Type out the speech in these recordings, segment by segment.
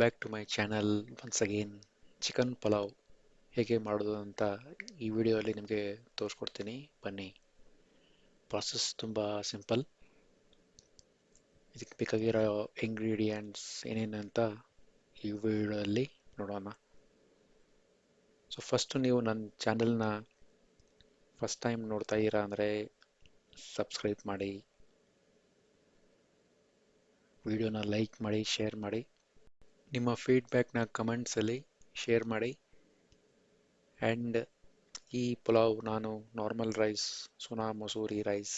Back to my channel once again. Chicken pulao ಹೇಗೆ ಮಾಡೋದು ಅಂತ ಈ ವಿಡಿಯೋದಲ್ಲಿ ನಿಮಗೆ ತೋರಿಸ್ಕೊಡ್ತೀನಿ. ಬನ್ನಿ. ಪ್ರಾಸೆಸ್ ತುಂಬ ಸಿಂಪಲ್. ಇದಕ್ಕೆ ಬೇಕಾಗಿರೋ ಇಂಗ್ರೀಡಿಯೆಂಟ್ಸ್ ಏನೇನಂತ ಈ ವಿಡಿಯೋದಲ್ಲಿ ನೋಡೋಣ. ಸೊ ಫಸ್ಟು ನೀವು ನನ್ನ ಚಾನಲ್ನ ಫಸ್ಟ್ ಟೈಮ್ ನೋಡ್ತಾ ಇದ್ದೀರಾ ಅಂದರೆ ಸಬ್ಸ್ಕ್ರೈಬ್ ಮಾಡಿ, ವಿಡಿಯೋನ ಲೈಕ್ ಮಾಡಿ, ಶೇರ್ ಮಾಡಿ, ನಿಮ್ಮ ಫೀಡ್ಬ್ಯಾಕ್ನ ಕಮೆಂಟ್ಸಲ್ಲಿ ಶೇರ್ ಮಾಡಿ. ಆ್ಯಂಡ್ ಈ ಪಲಾವ್ ನಾನು normal rice, Sona Masuri rice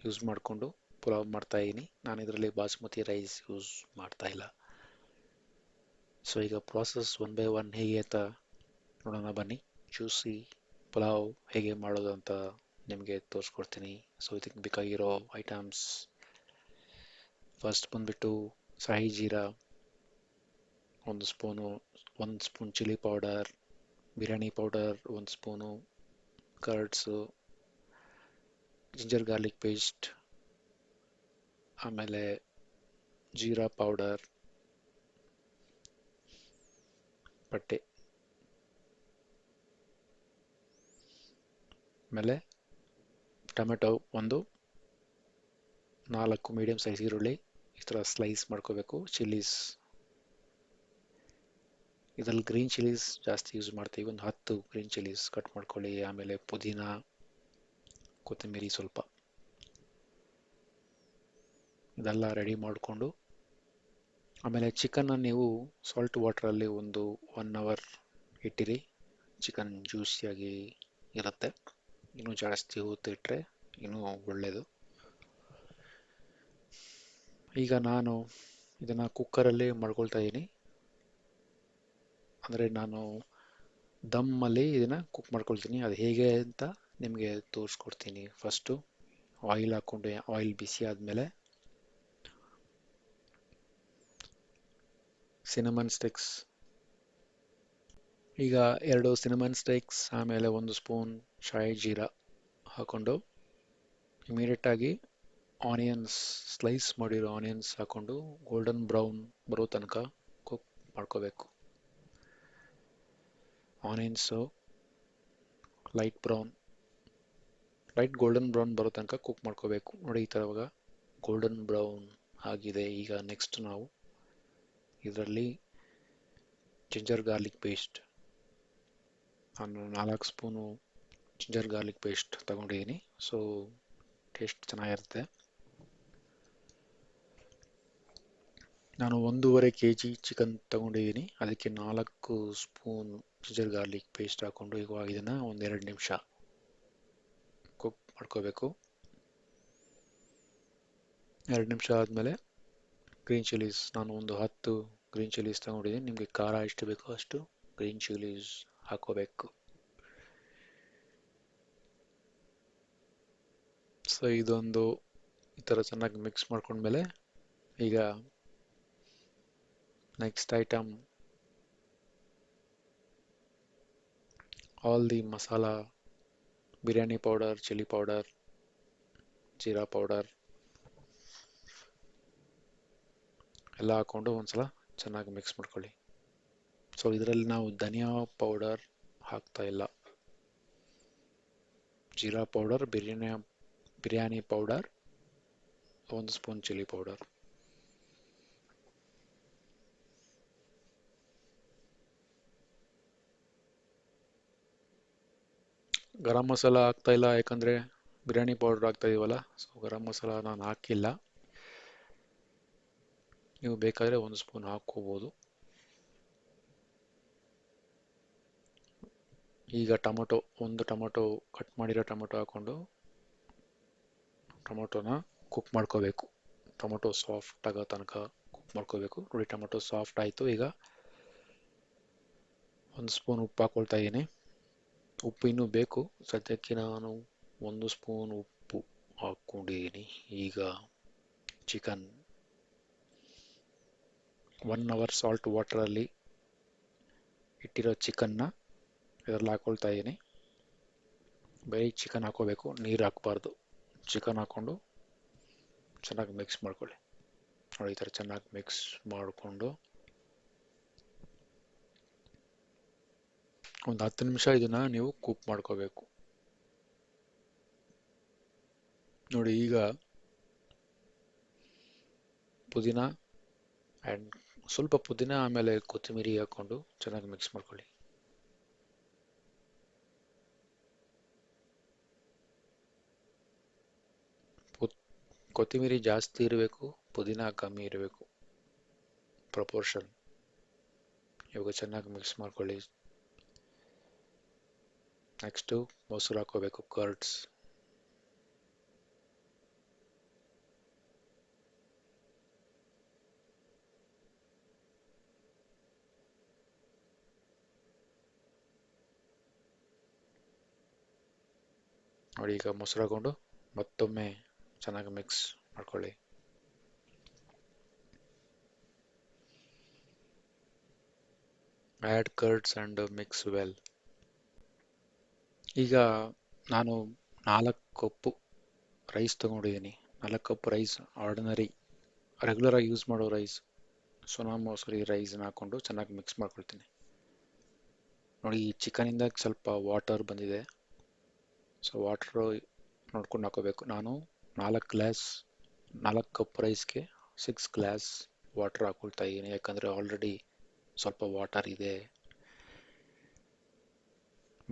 use ಮಾಡಿಕೊಂಡು ಪಲಾವ್ ಮಾಡ್ತಾ ಇದ್ದೀನಿ. ನಾನು ಇದರಲ್ಲಿ ಬಾಸ್ಮತಿ ರೈಸ್ ಯೂಸ್ ಮಾಡ್ತಾ ಇಲ್ಲ. ಸೊ ಈಗ ಪ್ರಾಸೆಸ್ ಒನ್ ಬೈ ಒನ್ ಹೇಗೆ ಅಂತ ನೋಡೋಣ ಬನ್ನಿ. ಜ್ಯೂಸಿ ಪಲಾವ್ ಹೇಗೆ ಮಾಡೋದು ಅಂತ ನಿಮಗೆ ತೋರಿಸ್ಕೊಡ್ತೀನಿ. ಸೊ ಇದಕ್ಕೆ ಬೇಕಾಗಿರೋ ಐಟಮ್ಸ್ ಫಸ್ಟ್ ಬಂದುಬಿಟ್ಟು ಸಾಯಿ ಜೀರಾ, ಒಂದು spoon chilli powder, biryani powder 1 spoon, curds, ginger garlic paste, ಆಮೇಲೆ ಜೀರಾ ಪೌಡರ್, ಪಟ್ಟೆ, ಆಮೇಲೆ ಟೊಮೆಟೊ ಒಂದು 4 ಮೀಡಿಯಮ್ ಸೈಜ್ ಈರುಳ್ಳಿ ಈ ಥರ ಸ್ಲೈಸ್ ಮಾಡ್ಕೋಬೇಕು. ಚಿಲ್ಲೀಸ್, ಇದರಲ್ಲಿ ಗ್ರೀನ್ ಚಿಲ್ಲೀಸ್ ಜಾಸ್ತಿ ಯೂಸ್ ಮಾಡ್ತೀವಿ, ಒಂದು 10 ಗ್ರೀನ್ ಚಿಲ್ಲೀಸ್ ಕಟ್ ಮಾಡ್ಕೊಳ್ಳಿ. ಆಮೇಲೆ ಪುದೀನ, ಕೊತ್ತಂಬರಿ ಸ್ವಲ್ಪ, ಇದೆಲ್ಲ ರೆಡಿ ಮಾಡಿಕೊಂಡು ಆಮೇಲೆ ಚಿಕನ್ನ ನೀವು ಸಾಲ್ಟ್ ವಾಟ್ರಲ್ಲಿ ಒಂದು 1 ಅವರ್ ಇಟ್ಟಿರಿ. ಚಿಕನ್ ಜ್ಯೂಸಿಯಾಗಿ ಇರುತ್ತೆ. ಇನ್ನೂ ಜಾಸ್ತಿ ಹೊತ್ತು ಇಟ್ಟರೆ ಇನ್ನೂ ಒಳ್ಳೆಯದು. ಈಗ ನಾನು ಇದನ್ನು ಕುಕ್ಕರಲ್ಲಿ ಮಾಡ್ಕೊಳ್ತಾ ಇದ್ದೀನಿ. ಅಂದರೆ ನಾನು ದಮ್ಮಲ್ಲಿ ಇದನ್ನು ಕುಕ್ ಮಾಡ್ಕೊಳ್ತೀನಿ. ಅದು ಹೇಗೆ ಅಂತ ನಿಮಗೆ ತೋರಿಸ್ಕೊಡ್ತೀನಿ. ಫಸ್ಟು ಆಯಿಲ್ ಹಾಕ್ಕೊಂಡು, ಆಯಿಲ್ ಬಿಸಿ ಆದಮೇಲೆ ಸಿನಮನ್ ಸ್ಟಿಕ್ಸ್, ಈಗ 2 ಸಿನಮನ್ ಸ್ಟಿಕ್ಸ್, ಆಮೇಲೆ 1 ಸ್ಪೂನ್ ಶಾಯಿ ಜೀರಾ ಹಾಕ್ಕೊಂಡು ಇಮಿಡಿಯೇಟಾಗಿ ಆನಿಯನ್ಸ್, ಸ್ಲೈಸ್ ಮಾಡಿರೋ ಆನಿಯನ್ಸ್ ಹಾಕ್ಕೊಂಡು ಗೋಲ್ಡನ್ ಬ್ರೌನ್ ಬರೋ ತನಕ ಕುಕ್ ಮಾಡ್ಕೋಬೇಕು. ಆನಿಯನ್ಸು ಲೈಟ್ ಗೋಲ್ಡನ್ ಬ್ರೌನ್ ಬರೋ ತನಕ ಕುಕ್ ಮಾಡ್ಕೋಬೇಕು. ನೋಡಿ, ಈ ಥರ ಇವಾಗ ಗೋಲ್ಡನ್ ಬ್ರೌನ್ ಆಗಿದೆ. ಈಗ ನೆಕ್ಸ್ಟ್ ನಾವು ಇದರಲ್ಲಿ ಜಿಂಜರ್ ಗಾರ್ಲಿಕ್ ಪೇಸ್ಟ್, ನಾನು 4 ಸ್ಪೂನು ಜಿಂಜರ್ ಗಾರ್ಲಿಕ್ ಪೇಸ್ಟ್ ತಗೊಂಡಿದ್ದೀನಿ. ಸೊ ಟೇಸ್ಟ್ ಚೆನ್ನಾಗಿರುತ್ತೆ. ನಾನು 1.5 kg ಚಿಕನ್ ತಗೊಂಡಿದ್ದೀನಿ. ಅದಕ್ಕೆ 4 ಸ್ಪೂನ್ ಜಿಂಜರ್ ಗಾರ್ಲಿಕ್ ಪೇಸ್ಟ್ ಹಾಕ್ಕೊಂಡು ಇವಾಗ ಇದನ್ನು 1-2 ನಿಮಿಷ ಕುಕ್ ಮಾಡ್ಕೋಬೇಕು. 2 ನಿಮಿಷ ಆದಮೇಲೆ ಗ್ರೀನ್ ಚಿಲ್ಲೀಸ್, ನಾನು ಒಂದು 10 ಗ್ರೀನ್ ಚಿಲ್ಲೀಸ್ ತಗೊಂಡಿದ್ದೀನಿ. ನಿಮಗೆ ಖಾರ ಎಷ್ಟು ಬೇಕೋ ಅಷ್ಟು ಗ್ರೀನ್ ಚಿಲ್ಲೀಸ್ ಹಾಕೋಬೇಕು. ಸೊ ಇದೊಂದು ಈ ಥರ ಚೆನ್ನಾಗಿ ಮಿಕ್ಸ್ ಮಾಡ್ಕೊಂಡ್ಮೇಲೆ ಈಗ next item, all the masala, biryani powder, chilli powder, jeera powder ಎಲ್ಲ ಹಾಕ್ಕೊಂಡು ಒಂದ್ಸಲ ಚೆನ್ನಾಗಿ ಮಿಕ್ಸ್ ಮಾಡ್ಕೊಳ್ಳಿ. ಸೊ ಇದರಲ್ಲಿ ನಾವು ಧನಿಯಾ ಪೌಡರ್ ಹಾಕ್ತಾ ಇಲ್ಲ. ಜೀರಾ powder, biryani powder, 1 spoon chilli powder, garam masala ಹಾಕ್ತಾ ಇಲ್ಲ, ಯಾಕಂದರೆ ಬಿರಿಯಾನಿ ಪೌಡರ್ ಹಾಕ್ತಾ ಇದೀವಲ್ಲ. ಸೊ ಗರಂ ಮಸಾಲ ನಾನು ಹಾಕಿಲ್ಲ. ನೀವು ಬೇಕಾದರೆ 1 ಸ್ಪೂನ್ ಹಾಕ್ಕೋಬೋದು. ಈಗ ಒಂದು ಟೊಮೊಟೊ, ಕಟ್ ಮಾಡಿರೋ ಟೊಮೊಟೊ ಹಾಕ್ಕೊಂಡು ಟೊಮೊಟೊನ ಕುಕ್ ಮಾಡ್ಕೋಬೇಕು. ಟೊಮೊಟೊ ಸಾಫ್ಟ್ ಆಗೋ ತನಕ ಕುಕ್ ಮಾಡ್ಕೋಬೇಕು. ನೋಡಿ, ಟೊಮೊಟೊ ಸಾಫ್ಟ್ ಆಯಿತು. ಈಗ 1 ಸ್ಪೂನ್ ಉಪ್ಪು ಹಾಕ್ಕೊಳ್ತಾ ಇದ್ದೀನಿ. ಉಪ್ಪು ಇನ್ನೂ ಬೇಕು. ಸದ್ಯಕ್ಕೆ ನಾನು 1 ಸ್ಪೂನ್ ಉಪ್ಪು ಹಾಕ್ಕೊಂಡಿದ್ದೀನಿ. ಈಗ ಚಿಕನ್ 1 ಅವರ್ ಸಾಲ್ಟ್ ವಾಟರಲ್ಲಿ ಇಟ್ಟಿರೋ ಚಿಕನ್ನ ಇದರಲ್ಲಿ ಹಾಕ್ಕೊಳ್ತಾ ಇದ್ದೀನಿ. ಬರೀ ಚಿಕನ್ ಹಾಕ್ಕೋಬೇಕು, ನೀರು ಹಾಕಬಾರ್ದು. ಚಿಕನ್ ಹಾಕ್ಕೊಂಡು ಚೆನ್ನಾಗಿ ಮಿಕ್ಸ್ ಮಾಡ್ಕೊಳ್ಳಿ. ನೋಡಿ, ಈ ಥರ ಚೆನ್ನಾಗಿ ಮಿಕ್ಸ್ ಮಾಡಿಕೊಂಡು ಒಂದು 10 ನಿಮಿಷ ಇದನ್ನ ನೀವು ಕುಕ್ ಮಾಡ್ಕೋಬೇಕು. ನೋಡಿ ಈಗ ಪುದೀನ ಆ್ಯಂಡ್ ಸ್ವಲ್ಪ ಪುದೀನ ಆಮೇಲೆ ಕೊತ್ತಂಬರಿ ಹಾಕ್ಕೊಂಡು ಚೆನ್ನಾಗಿ ಮಿಕ್ಸ್ ಮಾಡ್ಕೊಳ್ಳಿ. ಕೊತ್ತಂಬರಿ ಜಾಸ್ತಿ ಇರಬೇಕು, ಪುದೀನ ಕಮ್ಮಿ ಇರಬೇಕು, ಪ್ರಪೋರ್ಷನ್. ಇವಾಗ ಚೆನ್ನಾಗಿ ಮಿಕ್ಸ್ ಮಾಡ್ಕೊಳ್ಳಿ. ನೆಕ್ಸ್ಟು ಮೊಸರು ಹಾಕೋಬೇಕು, ಕರ್ಡ್ಸ್. ನೋಡಿ ಈಗ ಮೊಸರು ಹಾಕೊಂಡು ಮತ್ತೊಮ್ಮೆ ಚೆನ್ನಾಗಿ ಮಿಕ್ಸ್ ಮಾಡ್ಕೊಳ್ಳಿ. Add curds and mix well. ಈಗ ನಾನು 4 ಕಪ್ಪು ರೈಸ್ ತೊಗೊಂಡಿದ್ದೀನಿ. 4 ಕಪ್ ರೈಸ್, ಆರ್ಡಿನರಿ ರೆಗ್ಯುಲರ್ ಆಗಿ ಯೂಸ್ ಮಾಡೋ ರೈಸ್, ಸೋನಾ ಮಸೂರಿ ರೈಸ್ನ ಹಾಕ್ಕೊಂಡು ಚೆನ್ನಾಗಿ ಮಿಕ್ಸ್ ಮಾಡ್ಕೊಳ್ತೀನಿ. ನೋಡಿ ಈ ಚಿಕನಿಂದ ಸ್ವಲ್ಪ ವಾಟರ್ ಬಂದಿದೆ, ಸೊ ವಾಟ್ರು ನೋಡ್ಕೊಂಡು ಹಾಕೋಬೇಕು. ನಾನು 4 ಕಪ್ ರೈಸ್ಗೆ 6 ಗ್ಲಾಸ್ ವಾಟರ್ ಹಾಕೊಳ್ತಾ ಇದ್ದೀನಿ, ಯಾಕಂದರೆ ಆಲ್ರೆಡಿ ಸ್ವಲ್ಪ ವಾಟರ್ ಇದೆ.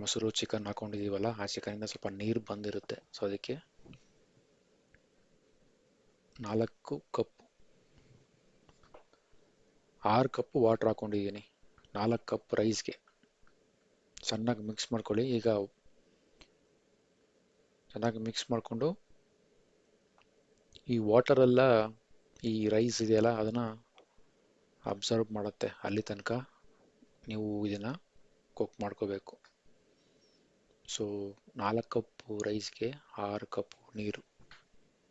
ಮೊಸರು ಚಿಕನ್ ಹಾಕೊಂಡಿದ್ದೀವಲ್ಲ, ಆ ಚಿಕನಿಂದ ಸ್ವಲ್ಪ ನೀರು ಬಂದಿರುತ್ತೆ, ಸೊ ಅದಕ್ಕೆ 4 ಕಪ್ 6 ಕಪ್ ವಾಟರ್ ಹಾಕೊಂಡಿದ್ದೀನಿ 4 ಕಪ್ ರೈಸ್ಗೆ. ಚೆನ್ನಾಗಿ ಮಿಕ್ಸ್ ಮಾಡ್ಕೊಳ್ಳಿ. ಈಗ ಚೆನ್ನಾಗಿ ಮಿಕ್ಸ್ ಮಾಡಿಕೊಂಡು ಈ ವಾಟರೆಲ್ಲ ಈ ರೈಸ್ ಇದೆಯಲ್ಲ ಅದನ್ನು ಅಬ್ಸರ್ವ್ ಮಾಡುತ್ತೆ, ಅಲ್ಲಿ ತನಕ ನೀವು ಇದನ್ನು ಕುಕ್ ಮಾಡ್ಕೋಬೇಕು. ಸೊ 4 ಕಪ್ ರೈಸ್ಗೆ 6 ಕಪ್ ನೀರು,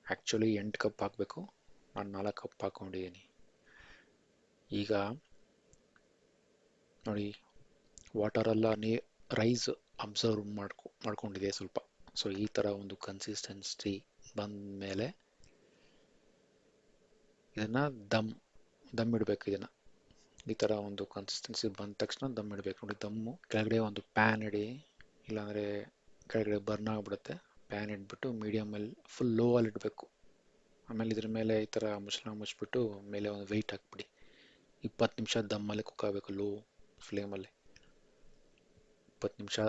ಆ್ಯಕ್ಚುಲಿ 8 ಕಪ್ ಹಾಕಬೇಕು, ನಾನು 4 ಕಪ್ ಹಾಕ್ಕೊಂಡಿದ್ದೀನಿ. ಈಗ ನೋಡಿ ವಾಟರೆಲ್ಲ ರೈಸ್ ಅಬ್ಸರ್ವ್ ಮಾಡ್ಕೊಂಡಿದೆ ಸ್ವಲ್ಪ. ಸೊ ಈ ಥರ ಒಂದು ಕನ್ಸಿಸ್ಟೆನ್ಸಿ ಬಂದ ಮೇಲೆ ಇದನ್ನು ದಮ್ ಇಡಬೇಕು. ಇದನ್ನು ಈ ಥರ ಒಂದು ಕನ್ಸಿಸ್ಟೆನ್ಸಿ ಬಂದ ತಕ್ಷಣ ದಮ್ ಇಡಬೇಕು. ನೋಡಿ ದಮ್ಮು ಕೆಳಗಡೆ ಒಂದು ಪ್ಯಾನ್ ಇಡಿ, ಇಲ್ಲಾಂದರೆ ಕೆಳಗಡೆ ಬರ್ನ್ ಆಗಿಬಿಡುತ್ತೆ. ಪ್ಯಾನ್ ಇಟ್ಬಿಟ್ಟು ಮೀಡಿಯಮಲ್ಲಿ ಫುಲ್ ಲೋ ಅಲ್ಲಿ ಇಡಬೇಕು. ಆಮೇಲೆ ಇದ್ರ ಮೇಲೆ ಈ ಥರ ಮುಚ್ಚಳ ಮುಚ್ಚಿಬಿಟ್ಟು ಮೇಲೆ ಒಂದು ವೆಯ್ಟ್ ಹಾಕ್ಬಿಡಿ. 20 ನಿಮಿಷ ದಮ್ಮಲ್ಲಿ ಕುಕ್ ಆಗಬೇಕು, ಲೋ ಫ್ಲೇಮಲ್ಲಿ. 20 ನಿಮಿಷ,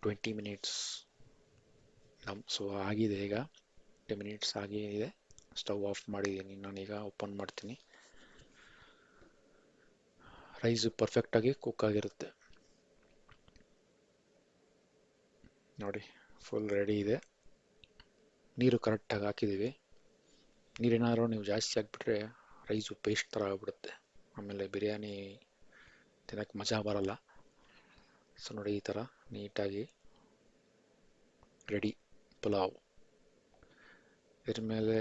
20 ಮಿನಿಟ್ಸ್ ದಮ್. ಸೊ ಆಗಿದೆ, ಈಗ 20 ಮಿನಿಟ್ಸ್ ಆಗಿದೆ. ಸ್ಟವ್ ಆಫ್ ಮಾಡಿದ್ದೀನಿ, ನಾನೀಗ ಓಪನ್ ಮಾಡ್ತೀನಿ. ರೈಸ್ ಪರ್ಫೆಕ್ಟಾಗಿ ಕುಕ್ ಆಗಿರುತ್ತೆ. ನೋಡಿ ಫುಲ್ ರೆಡಿ ಇದೆ. ನೀರು ಕರೆಕ್ಟಾಗಿ ಹಾಕಿದ್ದೀವಿ. ನೀರೇನಾದರೂ ನೀವು ಜಾಸ್ತಿ ಹಾಕ್ಬಿಟ್ರೆ ರೈಸು ಪೇಸ್ಟ್ ಥರ ಆಗ್ಬಿಡುತ್ತೆ, ಆಮೇಲೆ ಬಿರಿಯಾನಿ ತಿನ್ನೋಕ್ಕೆ ಮಜಾ ಬರಲ್ಲ. ಸೊ ನೋಡಿ ಈ ಥರ ನೀಟಾಗಿ ರೆಡಿ ಪುಲಾವ್. ಇದ್ರ ಮೇಲೆ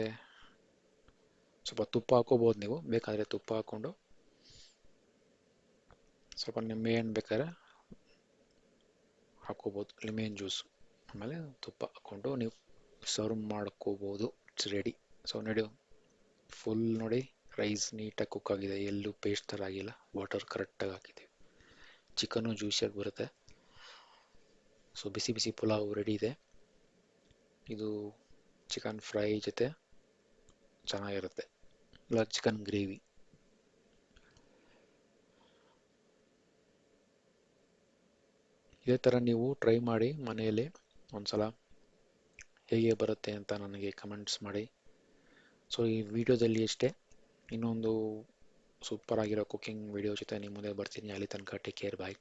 ಸ್ವಲ್ಪ ತುಪ್ಪ ಹಾಕೋಬೋದು, ನೀವು ಬೇಕಾದರೆ ತುಪ್ಪ ಹಾಕ್ಕೊಂಡು ಸ್ವಲ್ಪ ನಿಂಬೆಹಣ್ಣು ಬೇಕಾದ್ರೆ ಹಾಕೋಬೋದು, ಲೆಮನ್ ಜ್ಯೂಸ್, ಆಮೇಲೆ ತುಪ್ಪ ಹಾಕ್ಕೊಂಡು ನೀವು ಸರ್ವ್ ಮಾಡ್ಕೋಬೋದು. It's ready. ಸೊ ನೋಡಿ ಫುಲ್ ನೋಡಿ ರೈಸ್ ನೀಟಾಗಿ ಕುಕ್ ಆಗಿದೆ, ಎಲ್ಲೂ ಪೇಸ್ಟ್ ಥರ ಆಗಿಲ್ಲ, ವಾಟರ್ ಕರೆಕ್ಟಾಗಿ ಹಾಕಿದ್ದೀವಿ, ಚಿಕನ್ನು ಜ್ಯೂಸಿಯಾಗಿ ಬರುತ್ತೆ. ಸೊ ಬಿಸಿ ಬಿಸಿ ಪುಲಾವ್ ರೆಡಿ ಇದೆ. ಇದು ಚಿಕನ್ ಫ್ರೈ ಜೊತೆ ಚೆನ್ನಾಗಿರುತ್ತೆ, ಇಲ್ಲ ಚಿಕನ್ ಗ್ರೇವಿ. ಇದೇ ಥರ ನೀವು ಟ್ರೈ ಮಾಡಿ ಮನೆಯಲ್ಲಿ ಒಂದ್ಸಲ, ಹೇಗೆ ಬರುತ್ತೆ ಅಂತ ನನಗೆ ಕಮೆಂಟ್ಸ್ ಮಾಡಿ. ಸೊ ಈ ವಿಡಿಯೋದಲ್ಲಿ ಅಷ್ಟೇ, ಇನ್ನೊಂದು ಸೂಪರ್ ಆಗಿರೋ ಕುಕಿಂಗ್ ವಿಡಿಯೋ ಜೊತೆ ನಿಮ್ಮ ಮುಂದೆ ಬರ್ತೀನಿ. ಅಲ್ಲಿ ತನಕ ಟೇಕ್ ಕೇರ್, ಬಾಯ್.